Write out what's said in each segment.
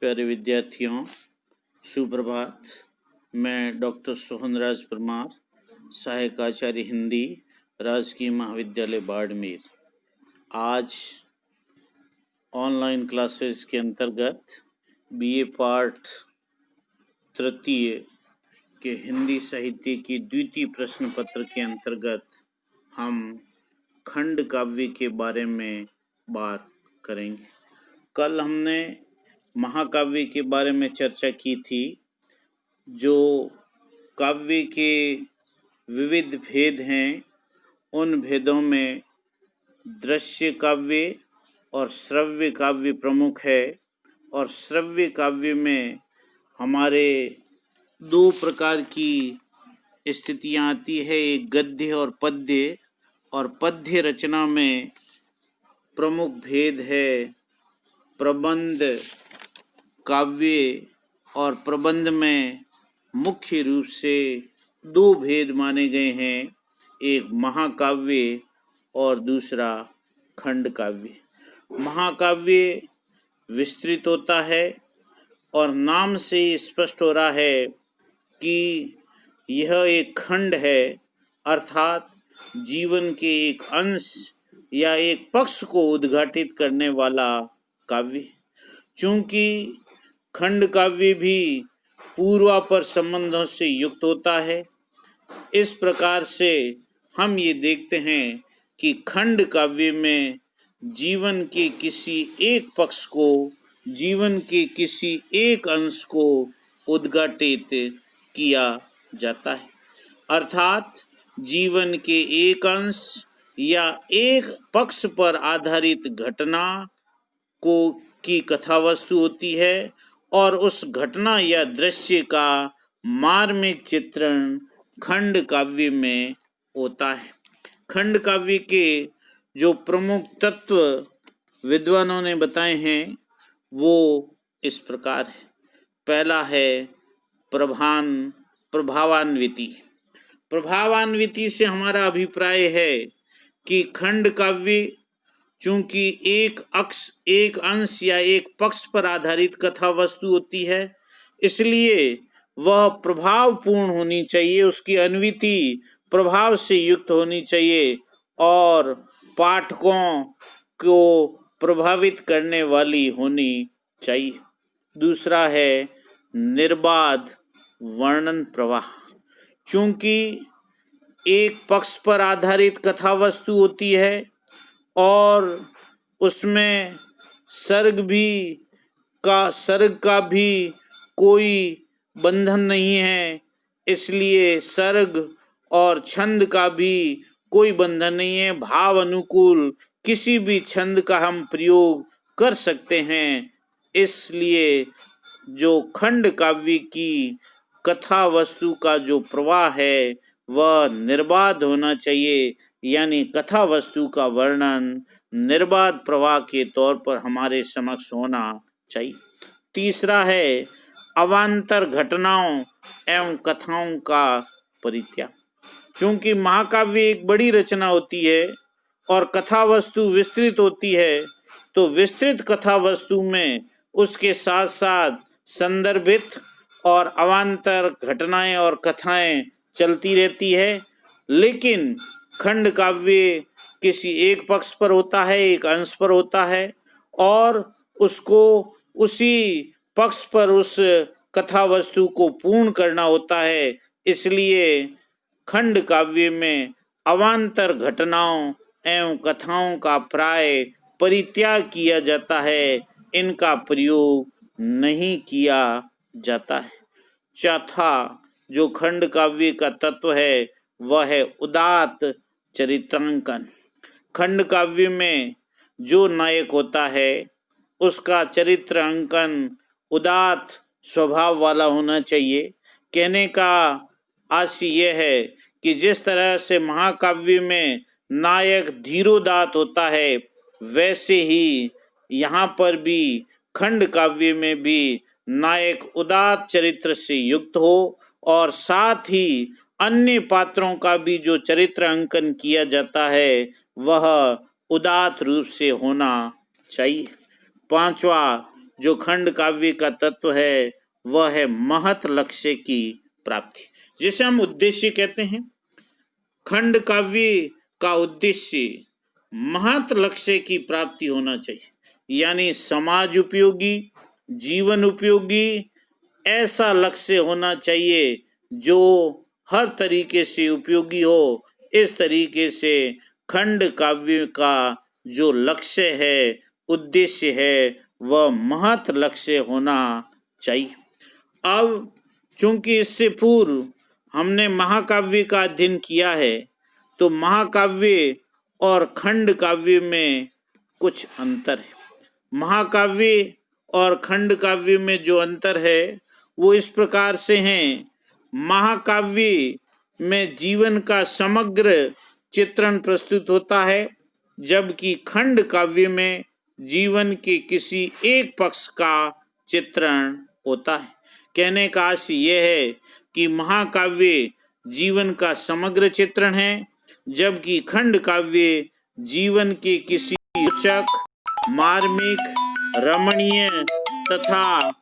प्यारे विद्यार्थियों, सुप्रभात। मैं डॉक्टर सोहनराज परमार, सहायक आचार्य हिंदी, राजकीय महाविद्यालय बाड़मेर। आज ऑनलाइन क्लासेस के अंतर्गत बीए पाठ तृतीय के हिंदी साहित्य की द्वितीय प्रश्न पत्र के अंतर्गत हम खंड काव्य के बारे में बात करेंगे। कल हमने महाकाव्य के बारे में चर्चा की थी, जो काव्य के विविध भेद हैं। उन भेदों में दृश्य काव्य और श्रव्य काव्य प्रमुख है, और श्रव्य काव्य में हमारे दो प्रकार की स्थितियाँ आती है, एक गद्य और पद्य। और पद्य रचना में प्रमुख भेद है प्रबंध काव्य, और प्रबंध में मुख्य रूप से दो भेद माने गए हैं, एक महाकाव्य और दूसरा खंड काव्य। महाकाव्य विस्तृत होता है और नाम से स्पष्ट हो रहा है कि यह एक खंड है, अर्थात जीवन के एक अंश या एक पक्ष को उद्घाटित करने वाला काव्य। चूंकि खंड काव्य भी पूर्वापर संबंधों से युक्त होता है, इस प्रकार से हम ये देखते हैं कि खंड काव्य में जीवन के किसी एक पक्ष को, जीवन के किसी एक अंश को उद्घाटित किया जाता है, अर्थात जीवन के एक अंश या एक पक्ष पर आधारित घटना को की कथा वस्तु होती है, और उस घटना या दृश्य का मार्मिक चित्रण खंड काव्य में होता है। खंड काव्य के जो प्रमुख तत्व विद्वानों ने बताए हैं वो इस प्रकार है। पहला है प्रभावान्विति। प्रभावान्विति से हमारा अभिप्राय है कि खंड काव्य चूंकि एक अंश या एक पक्ष पर आधारित कथा वस्तु होती है, इसलिए वह प्रभावपूर्ण होनी चाहिए, उसकी अन्विति प्रभाव से युक्त होनी चाहिए और पाठकों को प्रभावित करने वाली होनी चाहिए। दूसरा है निर्बाध वर्णन प्रवाह। चूंकि एक पक्ष पर आधारित कथा वस्तु होती है और उसमें सर्ग का भी कोई बंधन नहीं है, इसलिए सर्ग और छंद का भी कोई बंधन नहीं है। भाव अनुकूल किसी भी छंद का हम प्रयोग कर सकते हैं, इसलिए जो खंड काव्य की कथा वस्तु का जो प्रवाह है वह निर्बाध होना चाहिए, यानी कथा वस्तु का वर्णन निर्बाध प्रवाह के तौर पर हमारे समक्ष होना चाहिए। तीसरा है अवान्तर घटनाओं एवं कथाओं का परित्याग। चूंकि महाकाव्य एक बड़ी रचना होती है और कथा वस्तु विस्तृत होती है, तो विस्तृत कथा वस्तु में उसके साथ साथ संदर्भित और अवान्तर घटनाएं और कथाएं चलती रहती है। लेकिन खंड काव्य किसी एक पक्ष पर होता है, एक अंश पर होता है, और उसको उसी पक्ष पर उस कथा वस्तु को पूर्ण करना होता है, इसलिए खंड काव्य में अवान्तर घटनाओं एवं कथाओं का प्राय परित्याग किया जाता है, इनका प्रयोग नहीं किया जाता है। चौथा जो खंड काव्य का तत्व है वह है उदात्त चरित्रांकन। खंड काव्य में जो नायक होता है उसका चरित्र अंकन उदात्त स्वभाव वाला होना चाहिए। कहने का आशय यह है कि जिस तरह से महाकाव्य में नायक धीरोदात्त होता है, वैसे ही यहाँ पर भी खंड काव्य में भी नायक उदात्त चरित्र से युक्त हो, और साथ ही अन्य पात्रों का भी जो चरित्र अंकन किया जाता है वह उदात्त रूप से होना चाहिए। पांचवा जो खंड काव्य का तत्व है वह है महत लक्ष्य की प्राप्ति, जिसे हम उद्देश्य कहते हैं। खंड काव्य का उद्देश्य महत लक्ष्य की प्राप्ति होना चाहिए, यानी समाज उपयोगी, जीवन उपयोगी ऐसा लक्ष्य होना चाहिए जो हर तरीके से उपयोगी हो। इस तरीके से खंड काव्य का जो लक्ष्य है, उद्देश्य है, वह महत लक्ष्य होना चाहिए। अब चूंकि इससे पूर्व हमने महाकाव्य का अध्ययन किया है, तो महाकाव्य और खंड काव्य में कुछ अंतर है। महाकाव्य और खंड काव्य में जो अंतर है वो इस प्रकार से हैं। महाकाव्य में जीवन का समग्र चित्रण प्रस्तुत होता है, जबकि खंड काव्य में जीवन के किसी एक पक्ष का चित्रण होता है। कहने का आशय यह है कि महाकाव्य जीवन का समग्र चित्रण है, जबकि खंड काव्य जीवन के किसी रोचक, मार्मिक, रमणीय तथा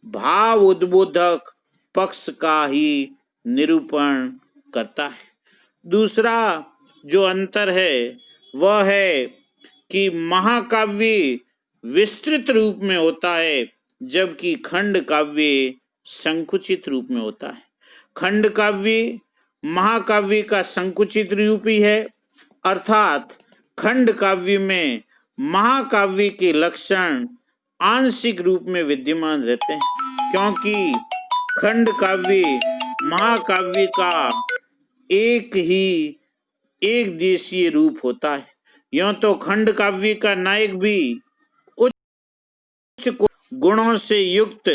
भाव उद्बोधक पक्ष का ही निरूपण करता है। दूसरा जो अंतर है वह है कि महाकाव्य विस्तृत रूप में होता है, जबकि खंड काव्य संकुचित रूप में होता है। खंड काव्य महाकाव्य का संकुचित रूप ही है, अर्थात खंड काव्य में महाकाव्य के लक्षण आंशिक रूप में विद्यमान रहते हैं, क्योंकि खंड काव्य महाकाव्य का एक देशीय रूप होता है। यूं तो खंड काव्य का नायक भी उच्च गुणों से युक्त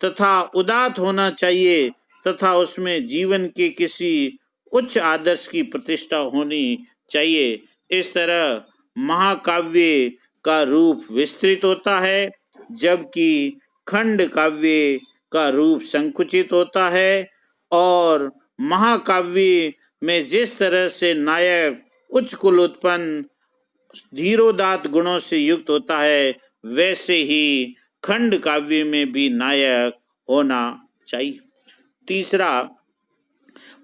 तथा उदात्त होना चाहिए तथा उसमें जीवन के किसी उच्च आदर्श की प्रतिष्ठा होनी चाहिए। इस तरह महाकाव्य का रूप विस्तृत होता है, जबकि खंड काव्य का रूप संकुचित होता है। और महाकाव्य में जिस तरह से नायक उच्च कुलोत्पन्न धीरोदात्त गुणों से युक्त होता है, वैसे ही खंड काव्य में भी नायक होना चाहिए। तीसरा,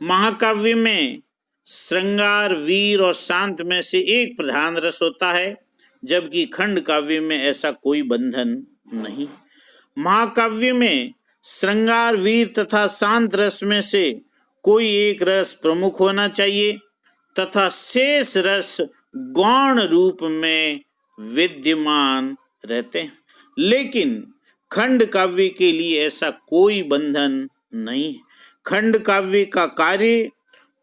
महाकाव्य में श्रृंगार, वीर और शांत में से एक प्रधान रस होता है, जबकि खंड काव्य में ऐसा कोई बंधन नहीं। महाकाव्य में श्रृंगार, वीर तथा शांत रस में से कोई एक रस प्रमुख होना चाहिए तथा शेष रस गौण रूप में विद्यमान रहते हैं, लेकिन खंड काव्य के लिए ऐसा कोई बंधन नहीं। खंड काव्य का कार्य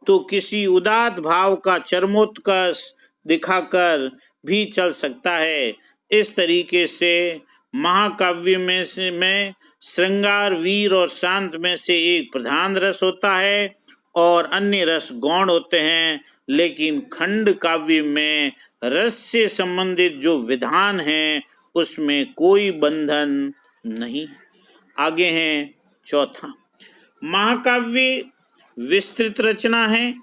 तो किसी उदात्त भाव का चरमोत्कर्ष दिखाकर भी चल सकता है। इस तरीके से महाकाव्य में श्रृंगार, वीर और शांत में से एक प्रधान रस होता है और अन्य रस गौण होते हैं, लेकिन खंड काव्य में रस से संबंधित जो विधान है उसमें कोई बंधन नहीं। आगे हैं चौथा, महाकाव्य विस्तृत रचना है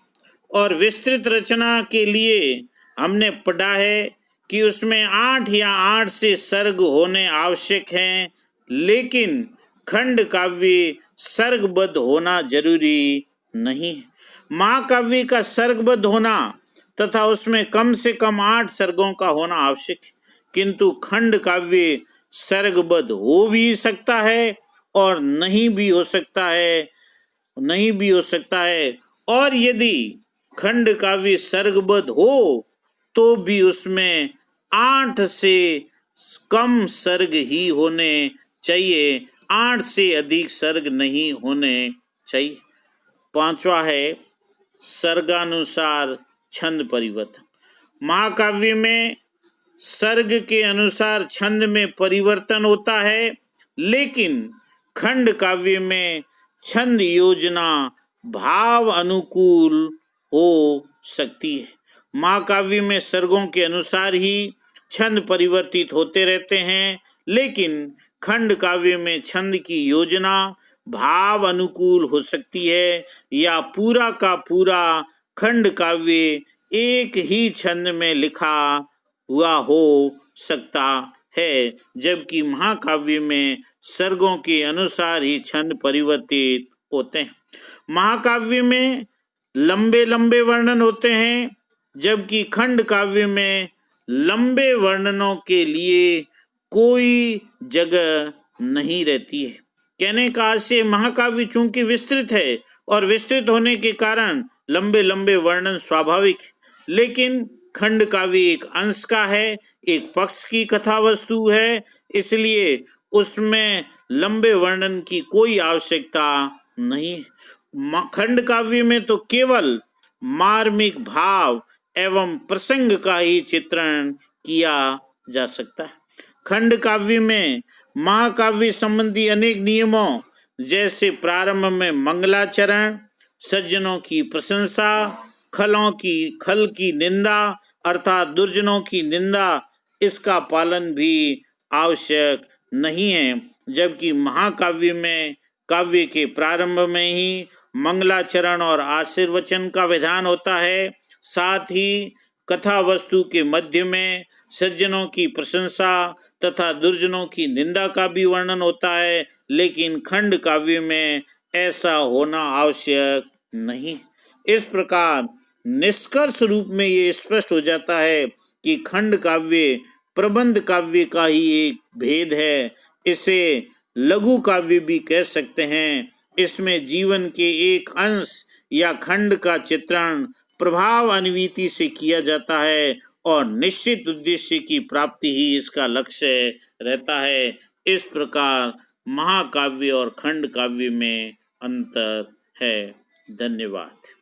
और विस्तृत रचना के लिए हमने पढ़ा है कि उसमें 8 या 8 से सर्ग होने आवश्यक हैं, लेकिन खंड काव्य सर्गबद्ध होना जरूरी नहीं है। महाकाव्य का सर्गबद्ध होना तथा उसमें कम से कम 8 सर्गों का होना आवश्यक है, किंतु खंड काव्य सर्गबद्ध हो भी सकता है और नहीं भी हो सकता है। और यदि खंड काव्य सर्गबद्ध हो तो भी उसमें 8 से कम सर्ग ही होने चाहिए, 8 से अधिक सर्ग नहीं होने चाहिए। पांचवा है सर्गानुसार छंद परिवर्तन। महाकाव्य में सर्ग के अनुसार छंद में परिवर्तन होता है, लेकिन खंड काव्य में छंद योजना भाव अनुकूल हो सकती है। महाकाव्य में सर्गों के अनुसार ही छंद परिवर्तित होते रहते हैं, लेकिन खंड काव्य में छंद की योजना भाव अनुकूल हो सकती है, या पूरा का पूरा खंड काव्य एक ही छंद में लिखा हुआ हो सकता है, जबकि महाकाव्य में सर्गों के अनुसार ही छंद परिवर्तित होते हैं। महाकाव्य में लंबे लंबे वर्णन होते हैं, जबकि खंड काव्य में लंबे वर्णनों के लिए कोई जगह नहीं रहती है। कहने का आशय, महाकाव्य चूंकि विस्तृत है और विस्तृत होने के कारण लंबे लंबे वर्णन स्वाभाविक, लेकिन खंड काव्य एक अंश का है, एक पक्ष की कथा वस्तु है, इसलिए उसमें लंबे वर्णन की कोई आवश्यकता नहीं। खंड काव्य में तो केवल मार्मिक भाव एवं प्रसंग का ही चित्रण किया जा सकता है। खंड काव्य में महाकाव्य संबंधी अनेक नियमों, जैसे प्रारंभ में मंगलाचरण, सज्जनों की प्रशंसा, खल की निंदा अर्थात दुर्जनों की निंदा, इसका पालन भी आवश्यक नहीं है, जबकि महाकाव्य में काव्य के प्रारंभ में ही मंगलाचरण और आशीर्वचन का विधान होता है। साथ ही कथा वस्तु के मध्य में सज्जनों की प्रशंसा तथा दुर्जनों की निंदा का भी वर्णन होता है, लेकिन खंड काव्य में ऐसा होना आवश्यक नहीं। इस प्रकार निष्कर्ष रूप में ये स्पष्ट हो जाता है कि खंड काव्य प्रबंध काव्य का ही एक भेद है। इसे लघु काव्य भी कह सकते हैं। इसमें जीवन के एक अंश या खंड का चित्रण प्रभाव अन्विति से किया जाता है और निश्चित उद्देश्य की प्राप्ति ही इसका लक्ष्य रहता है। इस प्रकार महाकाव्य और खंड काव्य में अंतर है। धन्यवाद।